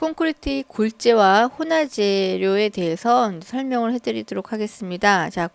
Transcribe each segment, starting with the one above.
콘크리트 골재와 혼화재료에 대해서 설명을 해드리도록 하겠습니다. 자,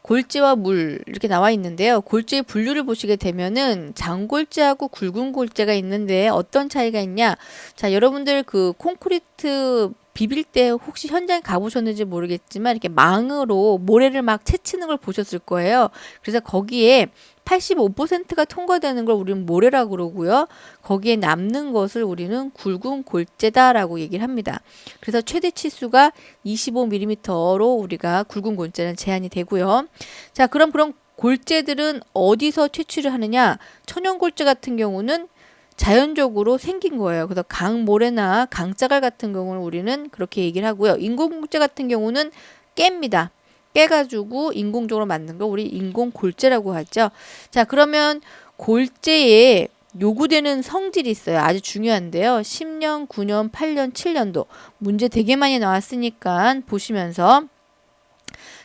골재와 물 이렇게 나와 있는데요. 골재의 분류를 보시게 되면은 장골재하고 굵은 골재가 있는데 어떤 차이가 있냐? 자, 여러분들 그 콘크리트 비빌 때 혹시 현장에 가보셨는지 모르겠지만 이렇게 망으로 모래를 막 채치는 걸 보셨을 거예요. 그래서 거기에 85%가 통과되는 걸 우리는 모래라고 그러고요. 거기에 남는 것을 우리는 굵은 골재다라고 얘기를 합니다. 그래서 최대 치수가 25mm로 우리가 굵은 골재는 제한이 되고요. 자, 그럼 그런 골재들은 어디서 채취를 하느냐? 천연골재 같은 경우는 자연적으로 생긴 거예요. 그래서 강모래나 강자갈 같은 경우는 우리는 그렇게 얘기를 하고요. 인공골재 같은 경우는 깹니다. 깨가지고 인공적으로 만든 거 우리 인공골재라고 하죠. 자, 그러면 골재에 요구되는 성질이 있어요. 아주 중요한데요. 10년, 9년, 8년, 7년도 문제 되게 많이 나왔으니까 보시면서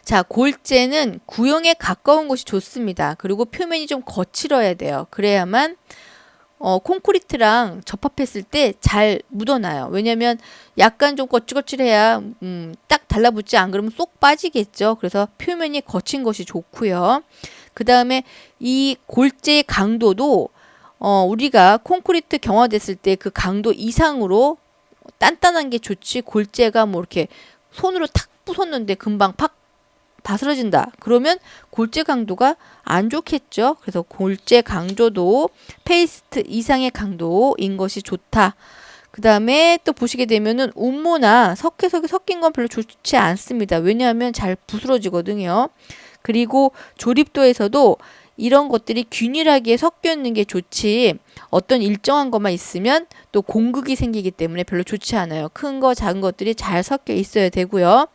자, 골재는 구형에 가까운 것이 좋습니다. 그리고 표면이 좀 거칠어야 돼요. 그래야만 콘크리트랑 접합했을 때 잘 묻어나요. 왜냐면 약간 좀 거칠거칠해야 딱 달라붙지 안 그러면 쏙 빠지겠죠. 그래서 표면이 거친 것이 좋고요. 그 다음에 이 골재의 강도도 우리가 콘크리트 경화됐을 때 그 강도 이상으로 단단한 게 좋지, 골재가 뭐 이렇게 손으로 탁 부쉈는데 금방 팍 바스러진다. 그러면 골재 강도가 안 좋겠죠. 그래서 골재 강도도 페이스트 이상의 강도인 것이 좋다. 그 다음에 또 보시게 되면은 운모나 석회석이 섞인 건 별로 좋지 않습니다. 왜냐하면 잘 부스러지거든요. 그리고 조립도에서도 이런 것들이 균일하게 섞여 있는 게 좋지, 어떤 일정한 것만 있으면 또 공극이 생기기 때문에 별로 좋지 않아요. 큰 거 작은 것들이 잘 섞여 있어야 되고요.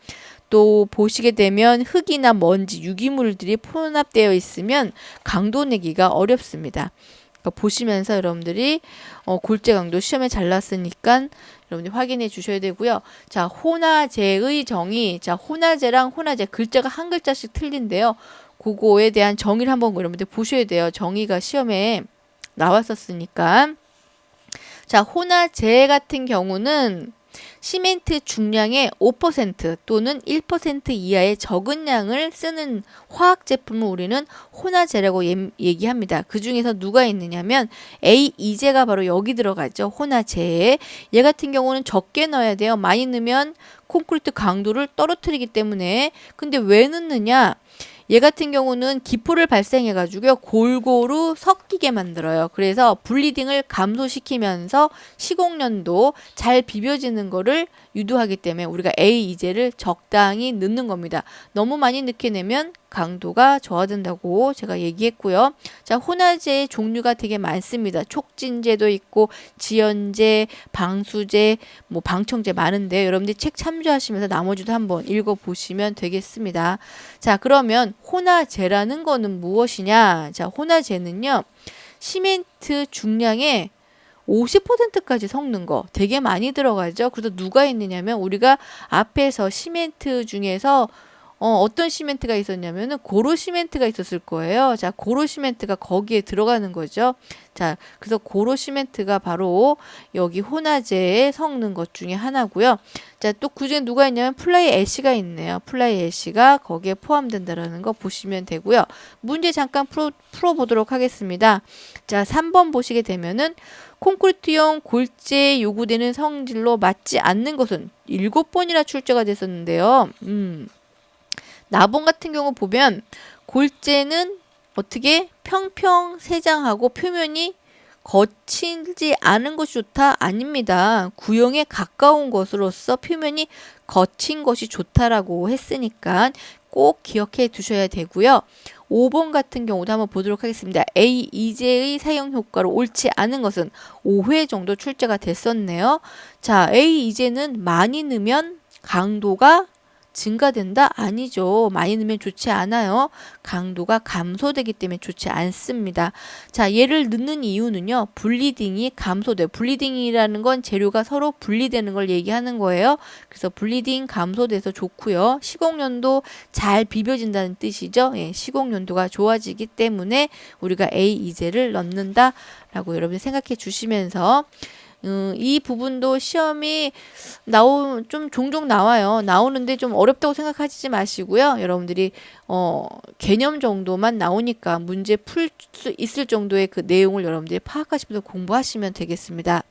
또 보시게 되면 흙이나 먼지, 유기물들이 혼합되어 있으면 강도 내기가 어렵습니다. 그러니까 보시면서 여러분들이 골재 강도 시험에 잘 났으니까 여러분들이 확인해 주셔야 되고요. 자, 혼화재의 정의. 자, 혼화재랑 혼화재 글자가 한 글자씩 틀린데요. 그거에 대한 정의를 한번 여러분들 보셔야 돼요. 정의가 시험에 나왔었으니까. 자, 혼화재 같은 경우는 시멘트 중량의 5% 또는 1% 이하의 적은 양을 쓰는 화학 제품을 우리는 혼화재라고 얘기합니다. 그 중에서 누가 있느냐면 A2제가 바로 여기 들어가죠. 혼화재에. 얘 같은 경우는 적게 넣어야 돼요. 많이 넣으면 콘크리트 강도를 떨어뜨리기 때문에. 근데 왜 넣느냐? 얘 같은 경우는 기포를 발생해가지고요, 골고루 섞이게 만들어요. 그래서 블리딩을 감소시키면서 시공연도 잘 비벼지는 거를 유도하기 때문에 우리가 A2제를 적당히 넣는 겁니다. 너무 많이 넣게 되면 강도가 저하된다고 제가 얘기했고요. 자, 혼화재의 종류가 되게 많습니다. 촉진제도 있고 지연제, 방수제, 뭐 방청제 많은데 여러분들이 책 참조하시면서 나머지도 한번 읽어보시면 되겠습니다. 자, 그러면 혼화재라는 거는 무엇이냐? 자, 혼화재는요, 시멘트 중량의 50%까지 섞는 거 되게 많이 들어가죠. 그래서 누가 있느냐면 우리가 앞에서 시멘트 중에서 어떤 시멘트가 있었냐면은 고로 시멘트가 있었을 거예요. 자, 고로 시멘트가 거기에 들어가는 거죠. 자, 그래서 고로 시멘트가 바로 여기 혼화재에 섞는 것 중에 하나고요. 자, 또 그중에 누가 있냐면 플라이 애쉬가 있네요. 플라이 애쉬가 거기에 포함된다라는 거 보시면 되고요. 문제 잠깐 풀어보도록 하겠습니다. 자, 3번 보시게 되면은 콘크리트용 골재에 요구되는 성질로 맞지 않는 것은 7번이나 출제가 됐었는데요. 나본 같은 경우 보면 골재는 어떻게 평평세장하고 표면이 거치지 않은 것이 좋다? 아닙니다. 구형에 가까운 것으로서 표면이 거친 것이 좋다라고 했으니까 꼭 기억해 두셔야 되고요. 5번 같은 경우도 한번 보도록 하겠습니다. A2제의 사용 효과로 옳지 않은 것은 5회 정도 출제가 됐었네요. 자, A2제는 많이 넣으면 강도가 증가된다? 아니죠. 많이 넣으면 좋지 않아요. 강도가 감소되기 때문에 좋지 않습니다. 자, 얘를 넣는 이유는요, 블리딩이 감소돼요. 블리딩이라는 건 재료가 서로 분리되는 걸 얘기하는 거예요. 그래서 블리딩 감소돼서 좋고요. 시공연도 잘 비벼진다는 뜻이죠. 예, 시공연도가 좋아지기 때문에 우리가 A2제를 넣는다라고 여러분이 생각해 주시면서 이 부분도 시험이 좀 종종 나오는데 좀 어렵다고 생각하시지 마시고요. 여러분들이 개념 정도만 나오니까 문제 풀 수 있을 정도의 그 내용을 여러분들이 파악하시면서 공부하시면 되겠습니다.